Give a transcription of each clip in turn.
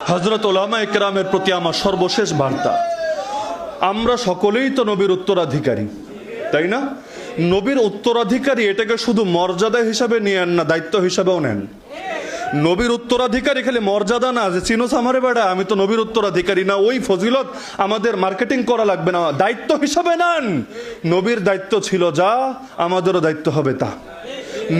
হযরত উলামা ইকরামের প্রতি আমার সর্বশেষ বার্তা, আমরা সকলেই তো নবীর উত্তরাধিকারী, তাই না? নবীর উত্তরাধিকারী এটাকে শুধু মর্যাদা হিসাবে নিয়েন না, দায়িত্ব হিসাবেও নেন। নবীর উত্তরাধিকারী খালি মর্যাদা না যে চিনোস আমারে বেড়া আমি তো নবীর উত্তরাধিকারী না, ওই ফজিলত আমাদের মার্কেটিং করা লাগবে না, দায়িত্ব হিসাবে নেন। নবীর দায়িত্ব ছিল যা, আমাদেরও দায়িত্ব হবে তা।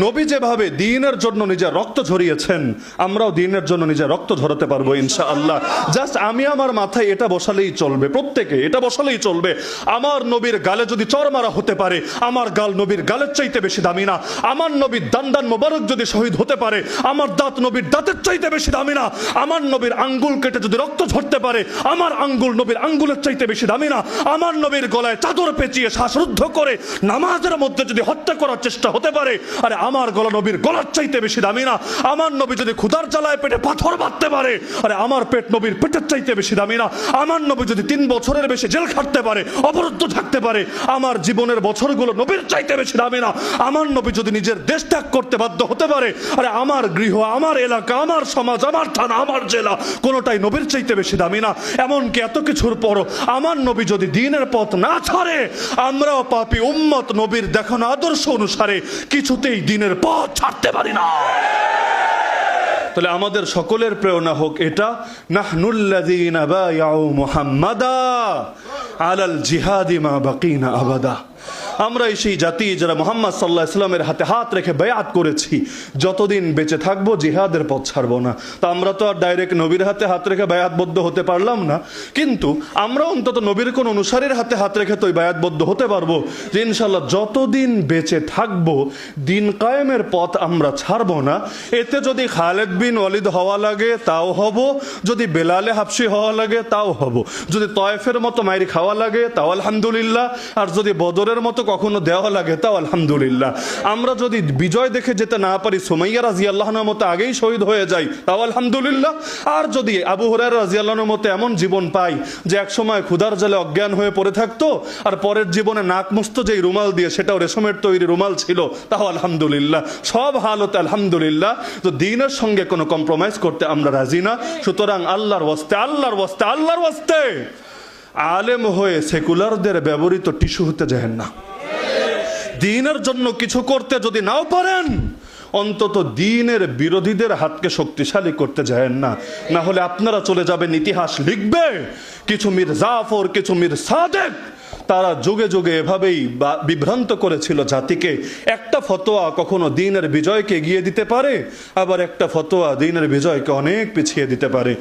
নবী যেভাবে দ্বীনের জন্য নিজের রক্ত ঝরিয়েছেন, আমরাও দ্বীনের জন্য নিজের রক্ত ঝরাতে পারবো ইনশাআল্লাহ। জাস্ট আমি আমার মাথায় এটা বসালেই চলবে, প্রত্যেকে এটা বসালেই চলবে, আমার নবীর গালে যদি চর মারা হতে পারে, আমার গাল নবীর গালের চাইতে বেশি দামি না। আমার নবীর দান মোবারক যদি শহীদ হতে পারে, আমার দাঁত নবীর দাঁতের চাইতে বেশি দামি না। আমার নবীর আঙ্গুল কেটে যদি রক্ত ঝরতে পারে, আমার আঙ্গুল নবীর আঙ্গুলের চাইতে বেশি দামি না। আমার নবীর গলায় চাদর পেঁচিয়ে শ্বাসরুদ্ধ করে নামাজের মধ্যে যদি হত্যা করার চেষ্টা হতে পারে, আরে আমার গলা নবীর গলার চাইতে বেশি দামি না। আমার নবী যদি ক্ষুধার জ্বালায় পেটে পাথর বাঁধতে পারে, আরে আমার পেট নবীর পেটের চাইতে বেশি দামি না। আমার নবী যদি 3 বছরের বেশি জেল খাটতে পারে, অবরুদ্ধ থাকতে পারে, আমার জীবনের বছরগুলো নবীর চাইতে বেশি দামি না। আমার নবী যদি নিজের দেশ ত্যাগ করতে বাধ্য হতে পারে, আরে আমার গৃহ, আমার এলাকা, আমার সমাজ, আমার থানা, আমার জেলা কোনোটাই নবীর চাইতে বেশি দামি না। এমনকি এত কিছুর পরও আমার নবী যদি দ্বীনের পথ না ছাড়ে, আমরাও পাপী উম্মত নবীর দেখানো আদর্শ অনুসারে কিছুতেই দ্বীনের পথ ছাড়তে পারি না। তাহলে আমাদের সকলের প্রেরণা হোক এটা, নাহনুল্লাযীনা বায়াউ মুহাম্মাদা আলাল জিহাদি মা বাকিনা আবাদা। আমরা সেই জাতি যারা মুহাম্মদ সাল্লাল্লাহু আলাইহি ওয়াসাল্লামের হাতে হাত রেখে বায়াত করেছি, যতদিন বেঁচে থাকবো জিহাদের পথ ছাড়বো না। তা আমরা তো আর ডাইরেক্ট নবীর হাতে হাত রেখে বায়াতবদ্ধ হতে পারলাম না, কিন্তু আমরা অন্তত নবীর কোন অনুসারীর হাতে হাত রেখে তো বায়াতবদ্ধ হতে পারবো যে ইনশাআল্লাহ যতদিন বেঁচে থাকবো দিন কায়েমের পথ আমরা ছাড়বো না। এতে যদি খালেদ বিন ওয়ালিদ হওয়া লাগে তাও হব, যদি বেলালে হাবশি হওয়া লাগে তাও হব, যদি তয়েফের মতো মাইরি খাওয়া লাগে তাও আলহামদুলিল্লাহ, আর যদি বদরের মতো কখনো দেওয়া লাগে তাও আলহামদুলিল্লাহ। আমরা যদি বিজয় দেখে যেতে না পারি, সুমাইয়া রাদিয়াল্লাহু আনহার মতো আগেই শহীদ হয়ে যাই তাও আলহামদুলিল্লাহ। আর যদি আবু হুরায়রা রাদিয়াল্লাহু আনহুর মতো এমন জীবন পাই যে এক সময় ক্ষুধার জালে অজ্ঞান হয়ে পড়ে থাকতো, আর পরের জীবনে নাক মুছতো যেই রুমাল দিয়ে, সেটাও রেশমের তৈরি রুমাল ছিল, তাও আলহামদুলিল্লাহ। সব হালতে আলহামদুলিল্লাহ। তো দ্বীনের সঙ্গে কোনো কম্প্রোমাইজ করতে আমরা রাজি না। সুতরাং আল্লাহর ওয়াস্তে, আল্লাহর ওয়াস্তে, আল্লাহর ওয়াস্তে আলেম হয়ে সেকুলারদের ব্যবহৃত টিস্যু হতে যায় না। দ্বীনের জন্য কিছু করতে যদি নাও পারেন, অন্তত দ্বীনের বিরোধীদের হাতকে শক্তিশালী করতে যায় না। না হলে আপনারা চলে যাবেন, ইতিহাস লিখবে কিছু মীর জাফর, কিছু মীর সাদেক, তারা যুগে যুগে এভাবেই বিভ্রান্ত করেছিল জাতিকে। একটা ফতোয়া কখনো দ্বীনের বিজয়কে এগিয়ে দিতে পারে, আবার একটা ফতোয়া দ্বীনের বিজয়কে অনেক পিছিয়ে দিতে পারে।